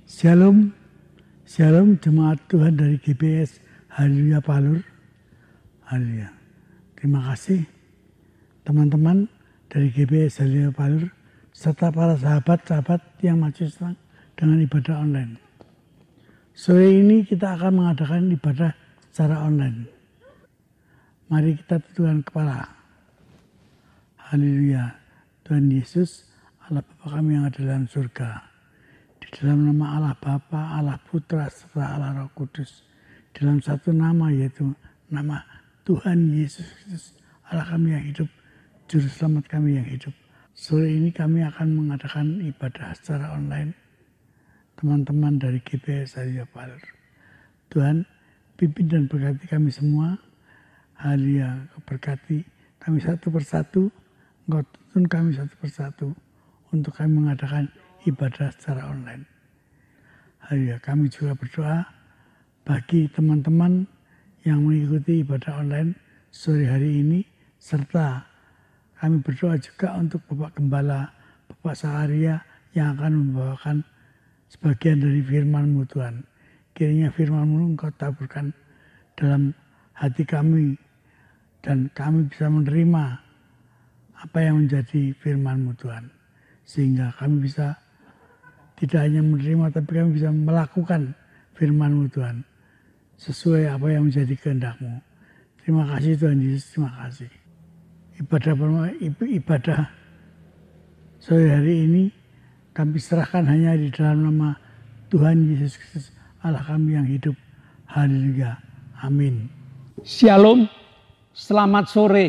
Shalom, Shalom jemaat Tuhan dari GBS Haleluya Palur. Haleluya. Terima kasih teman-teman dari GBS Haleluya Palur serta para sahabat-sahabat yang masih senang dengan ibadah online. Sore ini kita akan mengadakan ibadah secara online. Mari kita tundukkan kepala. Haleluya. Tuhan Yesus, Allah Bapa kami yang ada dalam surga. Di dalam nama Allah Bapa, Allah Putra, serta Allah Roh Kudus. Dalam satu nama, yaitu nama Tuhan Yesus Kristus, Allah kami yang hidup, Juru Selamat kami yang hidup. Sore ini kami akan mengadakan ibadah secara online. Teman-teman dari GBS Haleluya Palur. Tuhan, pimpin dan berkati kami semua. Haleluya, berkati kami satu persatu. Engkau tuntun kami satu persatu untuk kami mengadakan ibadah secara online. Haleluya, kami juga berdoa bagi teman-teman yang mengikuti ibadah online sore hari ini, serta kami berdoa juga untuk Bapak Gembala, Bapak Saharia yang akan membawakan sebagian dari firman-Mu Tuhan. Kiranya firman-Mu Engkau taburkan dalam hati kami dan kami bisa menerima apa yang menjadi firman-Mu Tuhan. Sehingga kami bisa tidak hanya menerima, tapi kami bisa melakukan firman-Mu Tuhan sesuai apa yang menjadi kehendak-Mu. Terima kasih Tuhan Yesus, terima kasih. Ibadah sore hari ini kami serahkan hanya di dalam nama Tuhan Yesus Kristus, Allah kami yang hidup. Haleluya. Amin. Shalom, selamat sore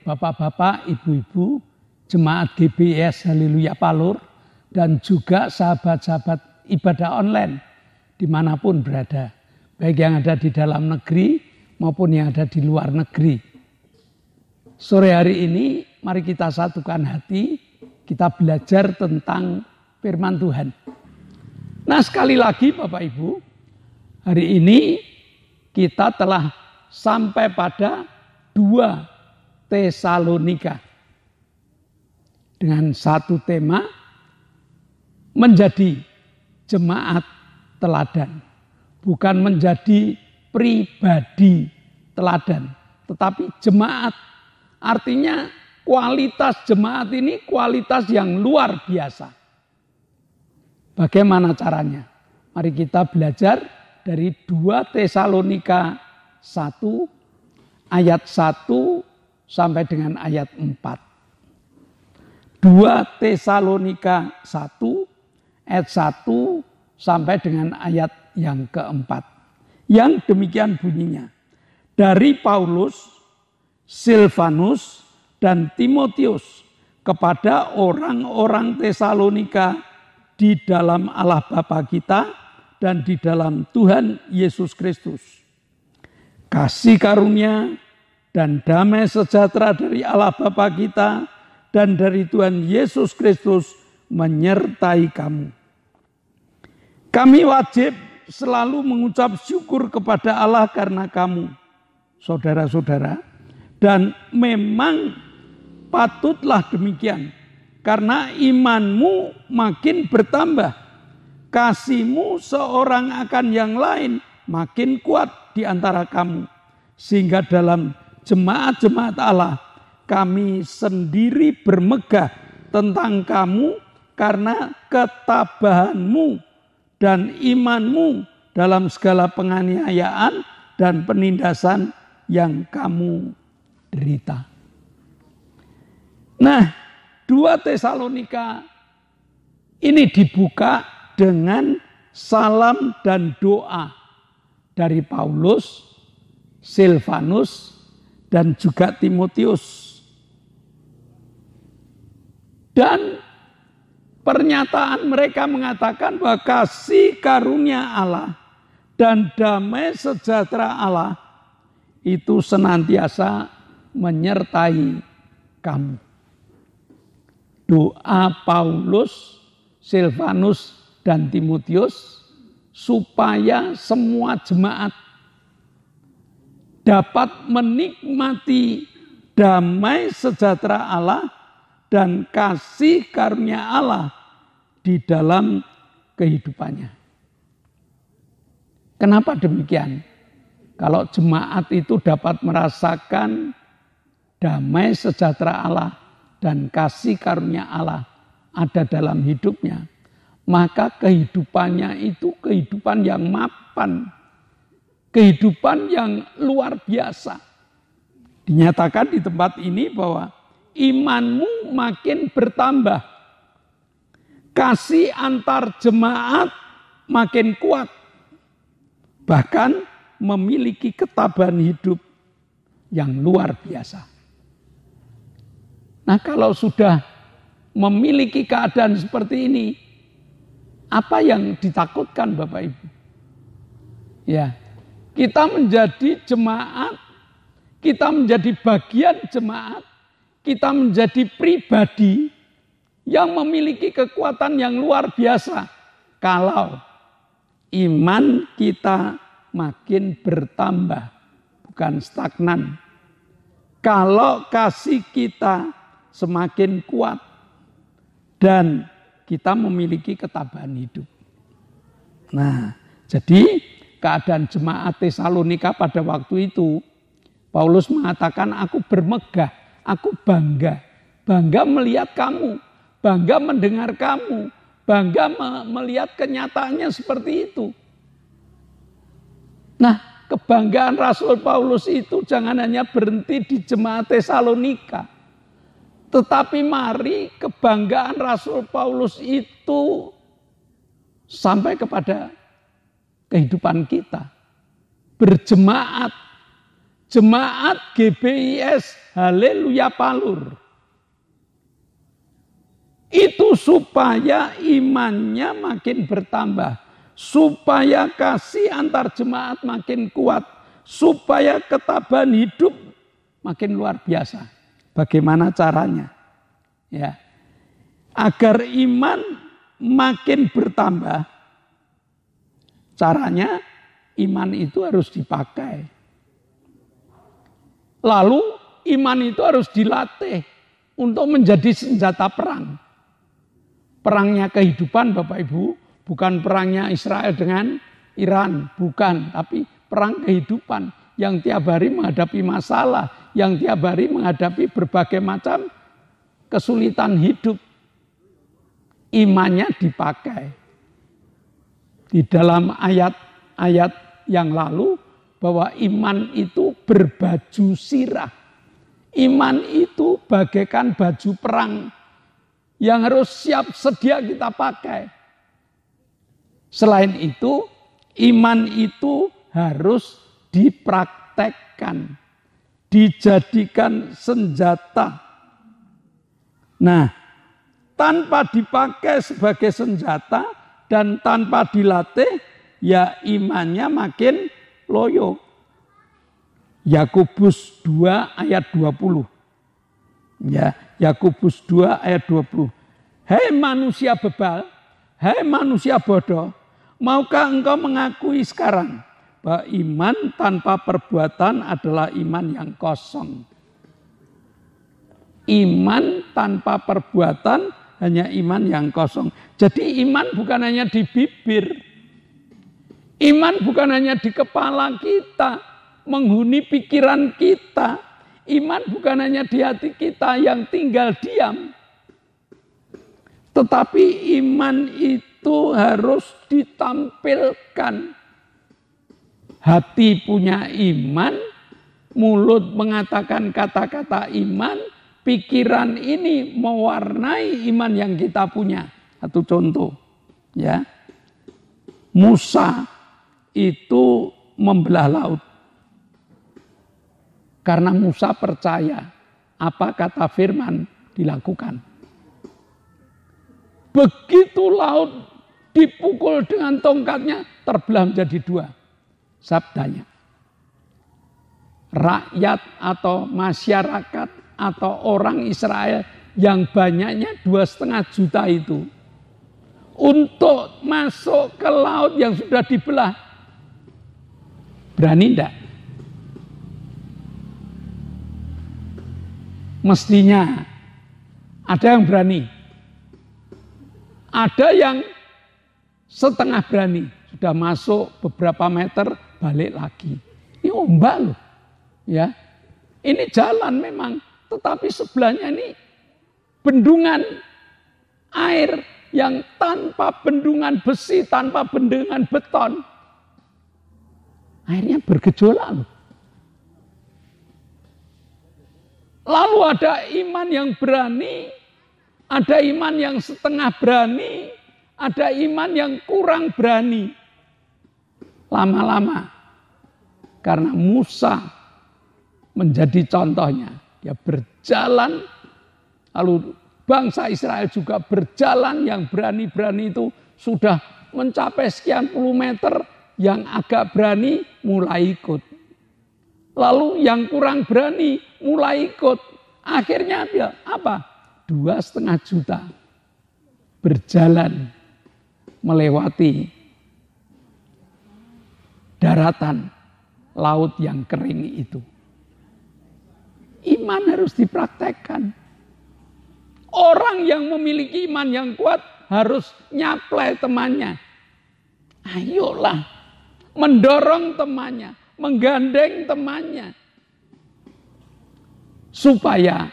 Bapak-bapak, Ibu-ibu, jemaat GBS Haleluya Palur, dan juga sahabat-sahabat ibadah online dimanapun berada, baik yang ada di dalam negeri maupun yang ada di luar negeri. Sore hari ini mari kita satukan hati, kita belajar tentang firman Tuhan. Nah, sekali lagi Bapak Ibu, hari ini kita telah sampai pada 2 Tesalonika dengan satu tema, menjadi jemaat teladan. Bukan menjadi pribadi teladan, tetapi jemaat. Artinya kualitas jemaat ini kualitas yang luar biasa. Bagaimana caranya? Mari kita belajar dari 2 Tesalonika 1 ayat 1 sampai dengan ayat 4. 2 Tesalonika 1 ayat 1 sampai dengan ayat yang keempat. Yang demikian bunyinya. Dari Paulus, Silvanus, dan Timotius kepada orang-orang Tesalonika di dalam Allah Bapa kita dan di dalam Tuhan Yesus Kristus. Kasih karunia dan damai sejahtera dari Allah Bapa kita dan dari Tuhan Yesus Kristus menyertai kamu. Kami wajib selalu mengucap syukur kepada Allah karena kamu, saudara-saudara, dan memang patutlah demikian, karena imanmu makin bertambah, kasihmu seorang akan yang lain makin kuat di antara kamu, sehingga dalam jemaat-jemaat Allah kami sendiri bermegah tentang kamu karena ketabahanmu dan imanmu dalam segala penganiayaan dan penindasan yang kamu derita. Nah, 2 Tesalonika ini dibuka dengan salam dan doa dari Paulus, Silvanus, dan juga Timotius. Dan pernyataan mereka mengatakan bahwa kasih karunia Allah dan damai sejahtera Allah itu senantiasa menyertai kamu. Doa Paulus, Silvanus, dan Timotius supaya semua jemaat dapat menikmati damai sejahtera Allah dan kasih karunia Allah di dalam kehidupannya. Kenapa demikian? Kalau jemaat itu dapat merasakan damai sejahtera Allah dan kasih karunia Allah ada dalam hidupnya, maka kehidupannya itu kehidupan yang mapan, kehidupan yang luar biasa. Dinyatakan di tempat ini bahwa imanmu makin bertambah, kasih antar jemaat makin kuat, bahkan memiliki ketabahan hidup yang luar biasa. Nah, kalau sudah memiliki keadaan seperti ini, apa yang ditakutkan Bapak Ibu? Ya, kita menjadi jemaat, kita menjadi bagian jemaat, kita menjadi pribadi yang memiliki kekuatan yang luar biasa. Kalau iman kita makin bertambah, bukan stagnan. Kalau kasih kita semakin kuat dan kita memiliki ketabahan hidup. Nah, jadi keadaan jemaat Tesalonika pada waktu itu, Paulus mengatakan, aku bermegah, aku bangga. Bangga melihat kamu, bangga mendengar kamu, bangga melihat kenyataannya seperti itu. Nah, kebanggaan Rasul Paulus itu jangan hanya berhenti di jemaat Tesalonika. Tetapi mari kebanggaan Rasul Paulus itu sampai kepada kehidupan kita. Berjemaat, jemaat GBIS Haleluya Palur. Itu supaya imannya makin bertambah, supaya kasih antar jemaat makin kuat, supaya ketabahan hidup makin luar biasa. Bagaimana caranya? Ya. Agar iman makin bertambah, caranya iman itu harus dipakai. Lalu iman itu harus dilatih untuk menjadi senjata perang. Perangnya kehidupan Bapak Ibu, bukan perangnya Israel dengan Iran, bukan, tapi perang kehidupan yang tiap hari menghadapi masalah, yang tiap hari menghadapi berbagai macam kesulitan hidup. Imannya dipakai. Di dalam ayat-ayat yang lalu, bahwa iman itu berbaju sirah. Iman itu bagaikan baju perang yang harus siap sedia kita pakai. Selain itu, iman itu harus dipraktekkan, dijadikan senjata. Nah, tanpa dipakai sebagai senjata dan tanpa dilatih, ya imannya makin loyo. Yakobus 2 ayat 20. Ya, Yakobus 2 ayat 20. Hei manusia bebal, hei manusia bodoh, maukah engkau mengakui sekarang bahwa iman tanpa perbuatan adalah iman yang kosong. Iman tanpa perbuatan hanya iman yang kosong. Jadi iman bukan hanya di bibir. Iman bukan hanya di kepala kita, menghuni pikiran kita. Iman bukan hanya di hati kita yang tinggal diam. Tetapi iman itu harus ditampilkan. Hati punya iman, mulut mengatakan kata-kata iman, pikiran ini mewarnai iman yang kita punya. Satu contoh, ya. Musa itu membelah laut. Karena Musa percaya apa kata firman dilakukan. Begitu laut dipukul dengan tongkatnya, terbelah menjadi dua. Sabdanya, rakyat atau masyarakat atau orang Israel yang banyaknya 2,5 juta itu, untuk masuk ke laut yang sudah dibelah, berani enggak? Mestinya ada yang berani, ada yang setengah berani, sudah masuk beberapa meter balik lagi. Ini ombak loh. Ya. Ini jalan memang, tetapi sebelahnya ini bendungan air yang tanpa bendungan besi, tanpa bendungan beton. Airnya bergejolak loh. Lalu ada iman yang berani, ada iman yang setengah berani, ada iman yang kurang berani. Lama-lama, karena Musa menjadi contohnya, dia berjalan, lalu bangsa Israel juga berjalan, yang berani-berani itu sudah mencapai sekian puluh meter, yang agak berani mulai ikut. Lalu yang kurang berani mulai ikut. Akhirnya dia apa? 2,5 juta berjalan melewati daratan laut yang kering itu. Iman harus dipraktekkan. Orang yang memiliki iman yang kuat harus nyaplai temannya. Ayolah, mendorong temannya, menggandeng temannya, supaya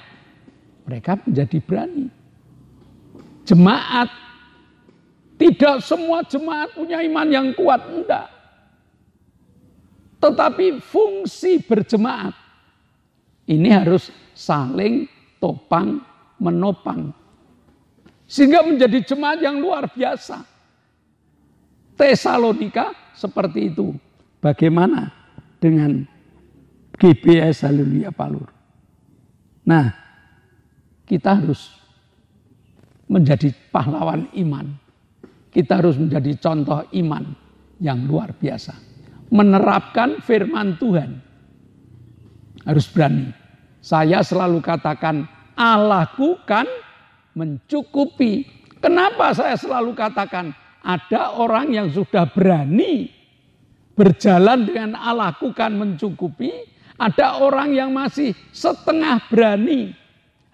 mereka menjadi berani. Jemaat, tidak semua jemaat punya iman yang kuat, enggak. Tetapi fungsi berjemaat ini harus saling topang menopang, sehingga menjadi jemaat yang luar biasa. Tesalonika seperti itu. Bagaimana dengan GBS Haleluya Palur? Nah, kita harus menjadi pahlawan iman. Kita harus menjadi contoh iman yang luar biasa. Menerapkan firman Tuhan. Harus berani. Saya selalu katakan, Allahku kan mencukupi. Kenapa saya selalu katakan? Ada orang yang sudah berani berjalan dengan Allahku kan mencukupi. Ada orang yang masih setengah berani.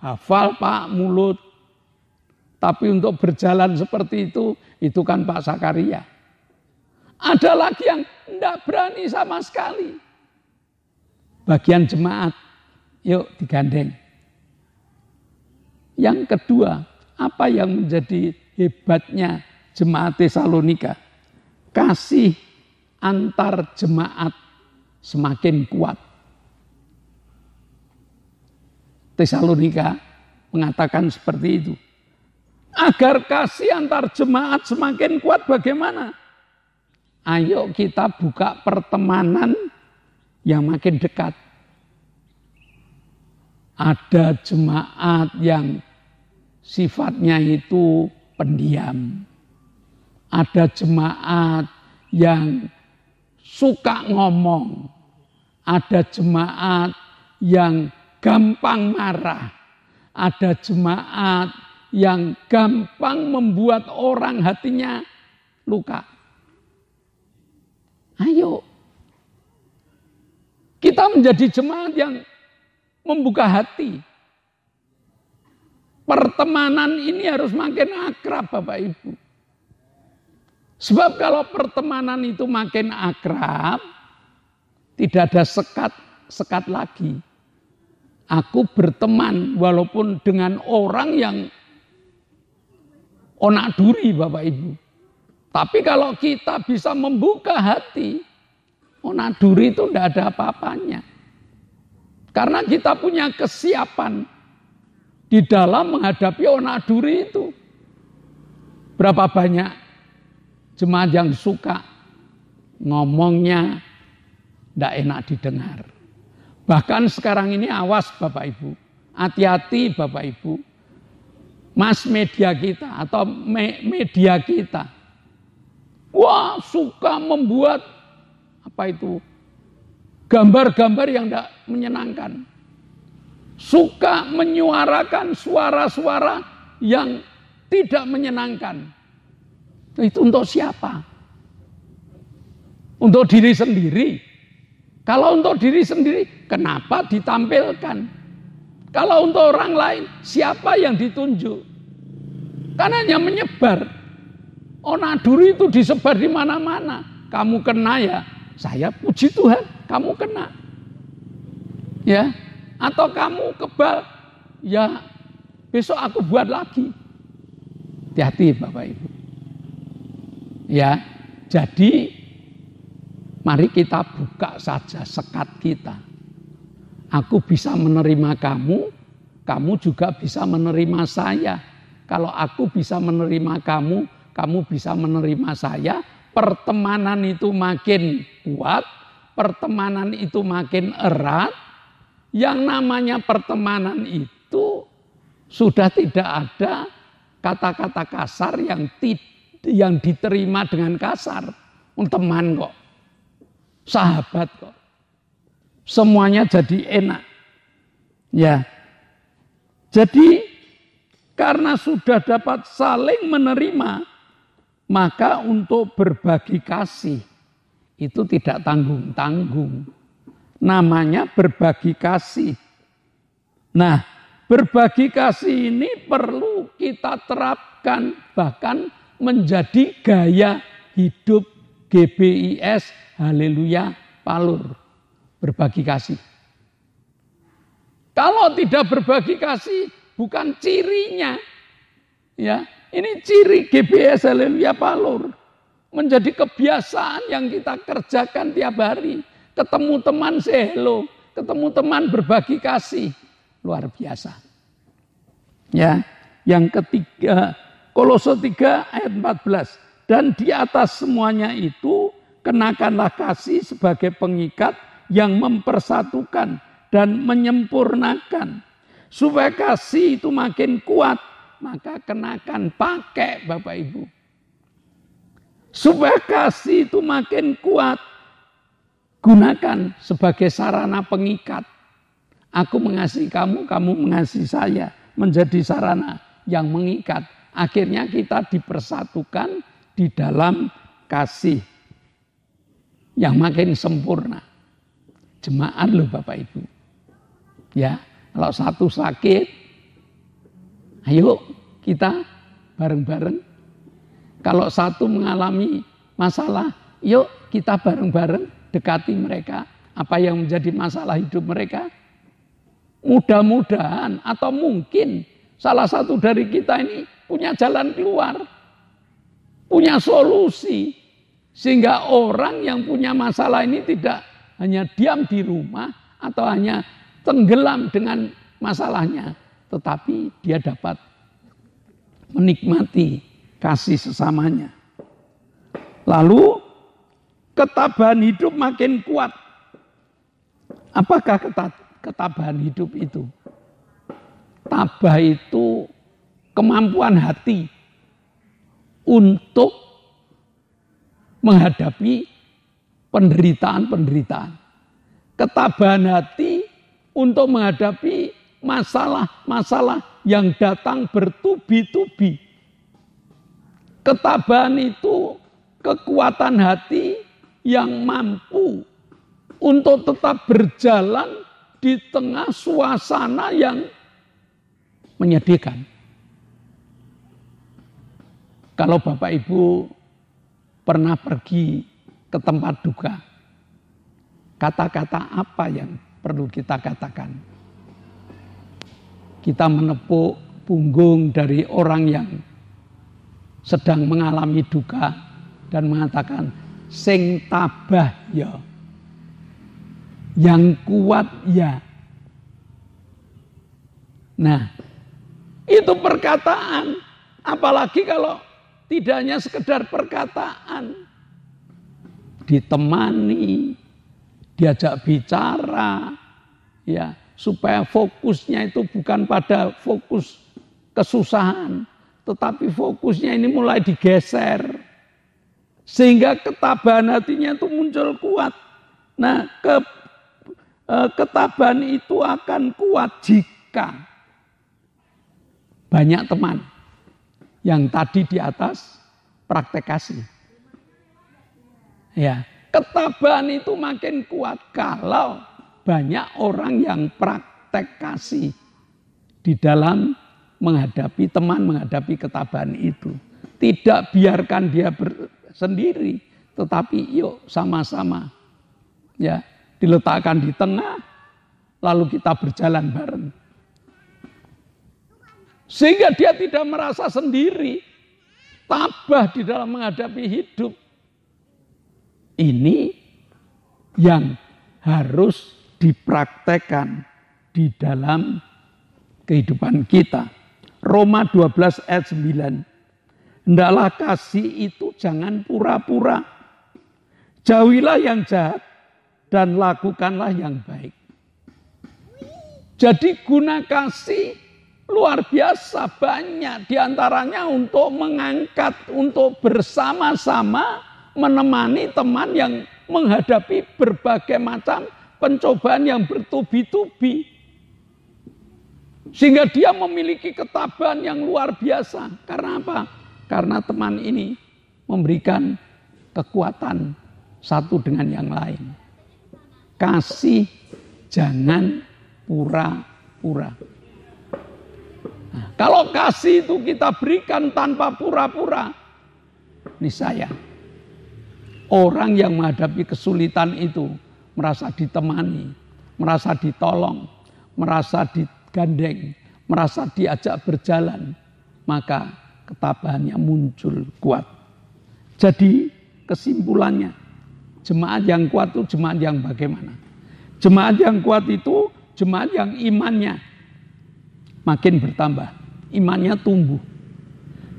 Hafal Pak mulut. Tapi untuk berjalan seperti itu kan Pak Sakaria. Ada lagi yang tidak berani sama sekali. Bagian jemaat, yuk digandeng. Yang kedua, apa yang menjadi hebatnya jemaat Tesalonika? Kasih antar jemaat semakin kuat. Tesalonika mengatakan seperti itu. Agar kasih antar jemaat semakin kuat bagaimana? Ayo kita buka pertemanan yang makin dekat. Ada jemaat yang sifatnya itu pendiam. Ada jemaat yang suka ngomong. Ada jemaat yang gampang marah. Ada jemaat yang gampang membuat orang hatinya luka. Ayo, kita menjadi jemaat yang membuka hati. Pertemanan ini harus makin akrab Bapak Ibu. Sebab kalau pertemanan itu makin akrab, tidak ada sekat lagi. Aku berteman walaupun dengan orang yang onak duri Bapak Ibu. Tapi kalau kita bisa membuka hati, onak duri itu tidak ada apa-apanya. Karena kita punya kesiapan di dalam menghadapi onak duri itu. Berapa banyak jemaat yang suka ngomongnya tidak enak didengar. Bahkan sekarang ini awas Bapak Ibu. Hati-hati Bapak Ibu. Mas media kita atau media kita. Wah, suka membuat gambar-gambar yang tidak menyenangkan. Suka menyuarakan suara-suara yang tidak menyenangkan. Itu untuk siapa? Untuk diri sendiri. Kalau untuk diri sendiri, kenapa ditampilkan? Kalau untuk orang lain, siapa yang ditunjuk? Karena hanya menyebar. Onaduri itu disebar di mana-mana. Kamu kena ya, saya puji Tuhan, kamu kena. Ya, atau kamu kebal, ya besok aku buat lagi. Hati-hati Bapak Ibu. Ya, jadi mari kita buka saja sekat kita. Aku bisa menerima kamu, kamu juga bisa menerima saya. Kalau aku bisa menerima kamu, kamu bisa menerima saya. Pertemanan itu makin kuat, pertemanan itu makin erat. Yang namanya pertemanan itu sudah tidak ada kata-kata kasar yang diterima dengan kasar. Teman kok, sahabat kok. Semuanya jadi enak. Ya. Jadi karena sudah dapat saling menerima, maka untuk berbagi kasih itu tidak tanggung-tanggung. Namanya berbagi kasih. Nah, berbagi kasih ini perlu kita terapkan, bahkan menjadi gaya hidup GBIS Haleluya Palur. Berbagi kasih. Kalau tidak berbagi kasih, bukan cirinya. Ya, ini ciri GBIS Haleluya Palur. Menjadi kebiasaan yang kita kerjakan tiap hari. Ketemu teman say hello, ketemu teman berbagi kasih. Luar biasa. Ya, yang ketiga, Kolose 3 ayat 14. Dan di atas semuanya itu kenakanlah kasih sebagai pengikat yang mempersatukan dan menyempurnakan. Supaya kasih itu makin kuat, maka kenakan, pakai Bapak Ibu. Supaya kasih itu makin kuat, gunakan sebagai sarana pengikat. Aku mengasihi kamu, kamu mengasihi saya. Menjadi sarana yang mengikat. Akhirnya kita dipersatukan di dalam kasih yang makin sempurna. Jemaat loh Bapak Ibu. Ya, kalau satu sakit, ayo kita bareng-bareng. Kalau satu mengalami masalah, yuk kita bareng-bareng dekati mereka. Apa yang menjadi masalah hidup mereka? Mudah-mudahan atau mungkin salah satu dari kita ini punya jalan keluar. Punya solusi. Sehingga orang yang punya masalah ini tidak hanya diam di rumah atau hanya tenggelam dengan masalahnya. Tetapi dia dapat menikmati kasih sesamanya. Lalu ketabahan hidup makin kuat. Apakah ketabahan hidup itu? Tabah itu kemampuan hati untuk menghadapi penderitaan-penderitaan. Ketabahan hati untuk menghadapi masalah-masalah yang datang bertubi-tubi. Ketabahan itu kekuatan hati yang mampu untuk tetap berjalan di tengah suasana yang menyedihkan. Kalau Bapak Ibu pernah pergi ke tempat duka, kata-kata apa yang perlu kita katakan? Kita menepuk punggung dari orang yang sedang mengalami duka dan mengatakan, sing tabah ya, yang kuat ya. Nah, itu perkataan. Apalagi kalau tidak hanya sekedar perkataan. Ditemani, diajak bicara, ya, supaya fokusnya itu bukan pada fokus kesusahan, tetapi fokusnya ini mulai digeser. Sehingga ketabahan hatinya itu muncul kuat. Nah, ketabahan itu akan kuat jika banyak teman yang tadi di atas praktek kasih. Ya, ketabahan itu makin kuat kalau banyak orang yang praktek kasih di dalam menghadapi ketabahan itu. Tidak biarkan dia sendiri, tetapi yuk sama-sama ya diletakkan di tengah, lalu kita berjalan bareng. Sehingga dia tidak merasa sendiri, tabah di dalam menghadapi hidup. Ini yang harus dipraktekkan di dalam kehidupan kita. Roma 12 ayat 9. Hendaklah kasih itu jangan pura-pura. Jauhilah yang jahat dan lakukanlah yang baik. Jadi guna kasih luar biasa banyak. Di antaranya untuk mengangkat, untuk bersama-sama menemani teman yang menghadapi berbagai macam pencobaan yang bertubi-tubi. Sehingga dia memiliki ketabahan yang luar biasa. Karena apa? Karena teman ini memberikan kekuatan satu dengan yang lain. Kasih jangan pura-pura. Nah, kalau kasih itu kita berikan tanpa pura-pura, niscaya orang yang menghadapi kesulitan itu merasa ditemani, merasa ditolong, merasa digandeng, merasa diajak berjalan, maka ketabahannya muncul kuat. Jadi kesimpulannya, jemaat yang kuat itu jemaat yang bagaimana? Jemaat yang kuat itu jemaat yang imannya makin bertambah, imannya tumbuh.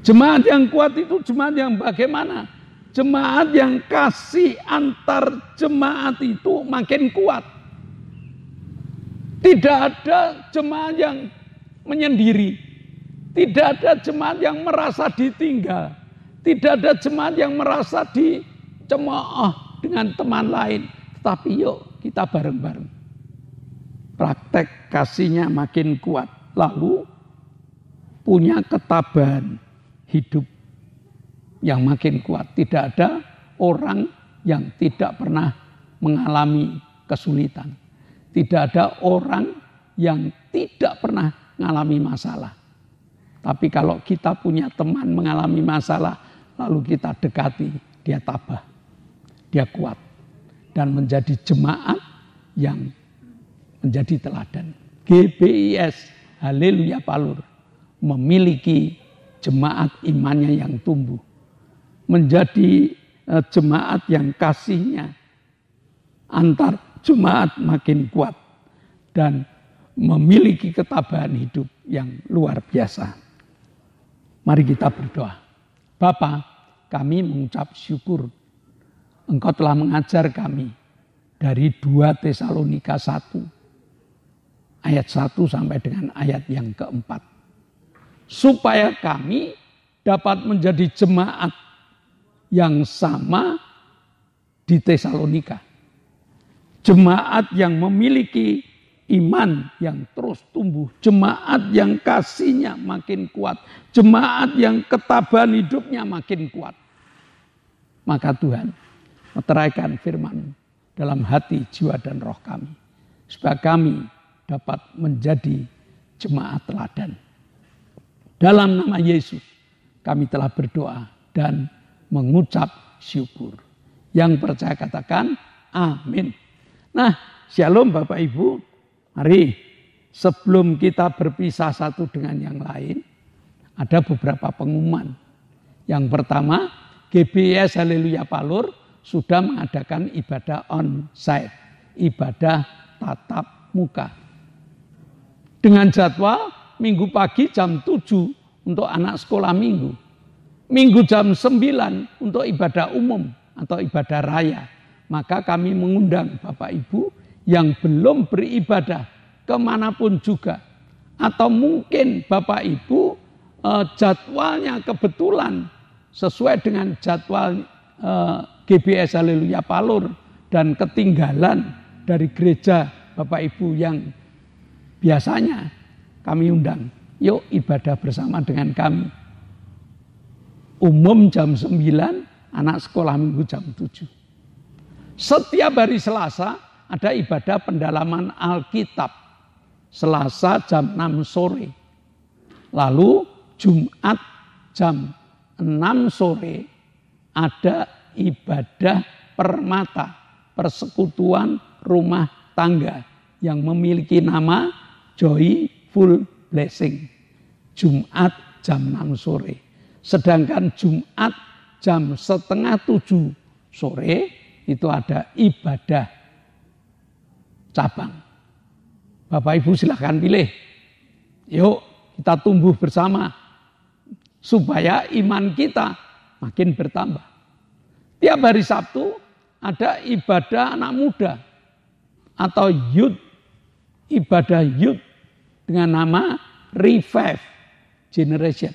Jemaat yang kuat itu jemaat yang bagaimana? Jemaat yang kasih antar jemaat itu makin kuat. Tidak ada jemaat yang menyendiri. Tidak ada jemaat yang merasa ditinggal. Tidak ada jemaat yang merasa dicemooh dengan teman lain. Tapi yuk kita bareng-bareng. Praktek kasihnya makin kuat. Lalu punya ketabahan hidup yang makin kuat. Tidak ada orang yang tidak pernah mengalami kesulitan. Tidak ada orang yang tidak pernah mengalami masalah. Tapi kalau kita punya teman mengalami masalah, lalu kita dekati, dia tabah, dia kuat. Dan menjadi jemaat yang menjadi teladan. GBIS, Haleluya Palur, memiliki jemaat imannya yang tumbuh. Menjadi jemaat yang kasihnya antar jemaat makin kuat. Dan memiliki ketabahan hidup yang luar biasa. Mari kita berdoa. Bapa, kami mengucap syukur. Engkau telah mengajar kami dari 2 Tesalonika 1 ayat 1 sampai dengan ayat yang keempat. Supaya kami dapat menjadi jemaat yang sama di Tesalonika. Jemaat yang memiliki iman yang terus tumbuh, jemaat yang kasihnya makin kuat, jemaat yang ketabahan hidupnya makin kuat. Maka Tuhan meteraikan firman dalam hati, jiwa dan roh kami, supaya kami dapat menjadi jemaat teladan. Dalam nama Yesus kami telah berdoa dan mengucap syukur. Yang percaya katakan amin. Nah, shalom Bapak Ibu. Mari sebelum kita berpisah satu dengan yang lain, ada beberapa pengumuman. Yang pertama, GBIS Haleluya Palur sudah mengadakan ibadah on-site, ibadah tatap muka. Dengan jadwal minggu pagi jam 7 untuk anak sekolah minggu. Minggu jam 9 untuk ibadah umum atau ibadah raya. Maka kami mengundang Bapak Ibu yang belum beribadah kemanapun juga. Atau mungkin Bapak Ibu jadwalnya kebetulan sesuai dengan jadwal GBIS Haleluya Palur dan ketinggalan dari gereja Bapak Ibu yang biasanya kami undang. Yuk ibadah bersama dengan kami. Umum jam 9, anak sekolah minggu jam 7. Setiap hari Selasa ada ibadah pendalaman Alkitab. Selasa jam 6 sore. Lalu Jumat jam 6 6 sore ada ibadah permata, persekutuan rumah tangga yang memiliki nama Joyful Blessing. Jumat jam 6 sore. Sedangkan Jumat jam 6:30 sore itu ada ibadah cabang. Bapak Ibu silahkan pilih. Yuk kita tumbuh bersama supaya iman kita makin bertambah. Tiap hari Sabtu ada ibadah anak muda atau youth, ibadah youth dengan nama Revive Generation.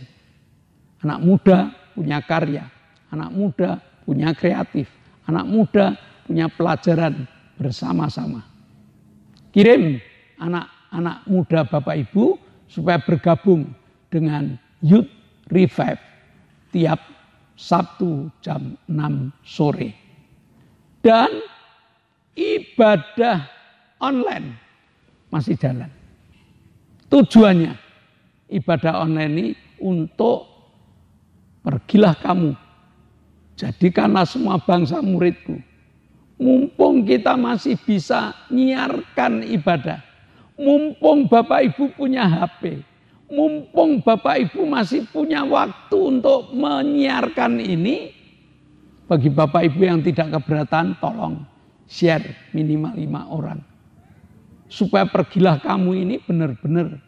Anak muda punya karya, anak muda punya kreatif, anak muda punya pelajaran bersama-sama. Kirim anak-anak muda Bapak Ibu supaya bergabung dengan Youth Revive tiap Sabtu jam 6 sore. Dan ibadah online masih jalan. Tujuannya ibadah online ini untuk pergilah kamu, jadikanlah semua bangsa muridku. Mumpung kita masih bisa nyiarkan ibadah, mumpung Bapak Ibu punya HP, mumpung Bapak Ibu masih punya waktu untuk menyiarkan ini, bagi Bapak Ibu yang tidak keberatan, tolong share minimal 5 orang. Supaya pergilah kamu ini benar-benar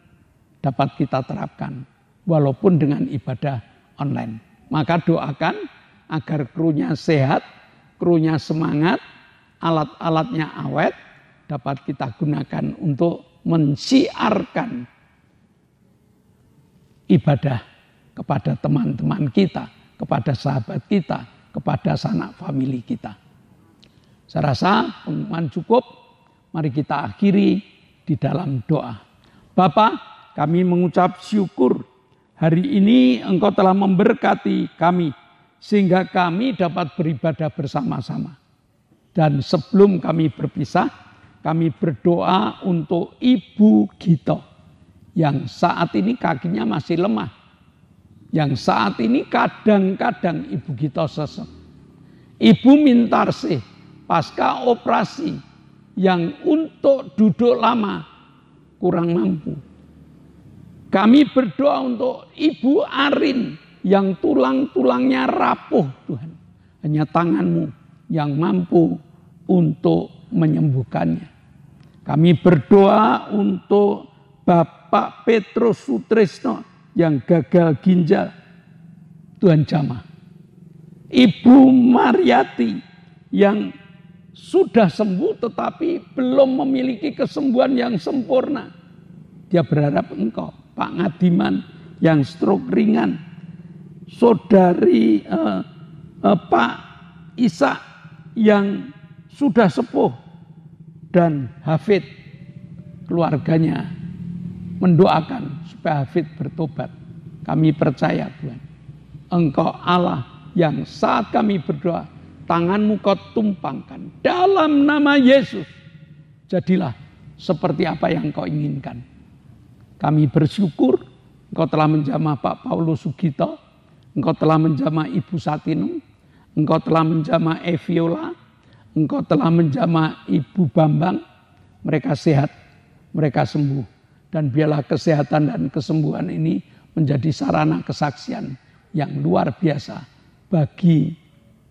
dapat kita terapkan, walaupun dengan ibadah online. Maka doakan agar krunya sehat, krunya semangat, alat-alatnya awet, dapat kita gunakan untuk mensiarkan ibadah kepada teman-teman kita, kepada sahabat kita, kepada sanak famili kita. Saya rasa pengumuman cukup, mari kita akhiri di dalam doa. Bapa, kami mengucap syukur hari ini Engkau telah memberkati kami sehingga kami dapat beribadah bersama-sama. Dan sebelum kami berpisah, kami berdoa untuk Ibu Gito yang saat ini kakinya masih lemah. Yang saat ini kadang-kadang Ibu Gito sesek. Ibu Mintarsih pasca operasi yang untuk duduk lama kurang mampu. Kami berdoa untuk Ibu Arin yang tulang-tulangnya rapuh, Tuhan. Hanya tangan-Mu yang mampu untuk menyembuhkannya. Kami berdoa untuk Bapak Petrus Sutrisno yang gagal ginjal. Tuhan jamah. Ibu Mariati yang sudah sembuh tetapi belum memiliki kesembuhan yang sempurna. Dia berharap Engkau. Pak Ngadiman yang stroke ringan, saudari Pak Isa yang sudah sepuh, dan Hafid keluarganya mendoakan supaya Hafid bertobat. Kami percaya Tuhan, Engkau Allah yang saat kami berdoa, tangan-Mu Kau tumpangkan dalam nama Yesus. Jadilah seperti apa yang Kau inginkan. Kami bersyukur Engkau telah menjamah Pak Paulus Sugito, Engkau telah menjamah Ibu Satinung, Engkau telah menjamah Eviola, Engkau telah menjamah Ibu Bambang. Mereka sehat, mereka sembuh. Dan biarlah kesehatan dan kesembuhan ini menjadi sarana kesaksian yang luar biasa bagi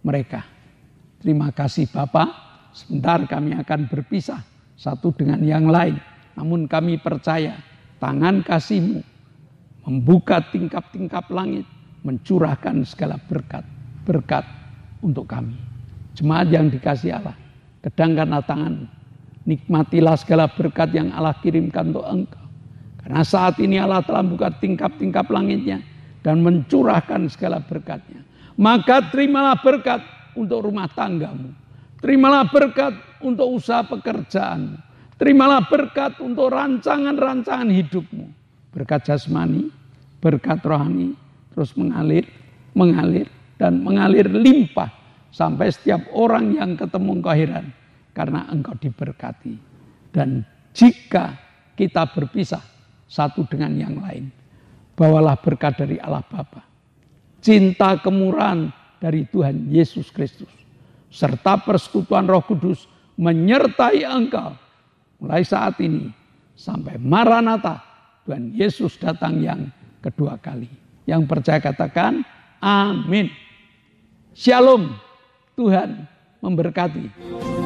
mereka. Terima kasih Bapak. Sebentar kami akan berpisah satu dengan yang lain. Namun kami percaya tangan kasih-Mu membuka tingkap-tingkap langit, mencurahkan segala berkat untuk kami. Jemaat yang dikasihi Allah, kedangkanlah tangan-Mu, nikmatilah segala berkat yang Allah kirimkan untuk engkau. Karena saat ini Allah telah membuka tingkap-tingkap langitnya dan mencurahkan segala berkatnya. Maka terimalah berkat untuk rumah tanggamu, terimalah berkat untuk usaha pekerjaanmu, terimalah berkat untuk rancangan-rancangan hidupmu. Berkat jasmani, berkat rohani, terus mengalir, dan mengalir limpah. Sampai setiap orang yang ketemu engkau heran. Karena engkau diberkati. Dan jika kita berpisah satu dengan yang lain, bawalah berkat dari Allah Bapa, cinta kemurahan dari Tuhan Yesus Kristus, serta persekutuan Roh Kudus menyertai engkau mulai saat ini sampai Maranatha, Tuhan Yesus datang yang kedua kali. Yang percaya katakan amin. Shalom, Tuhan memberkati.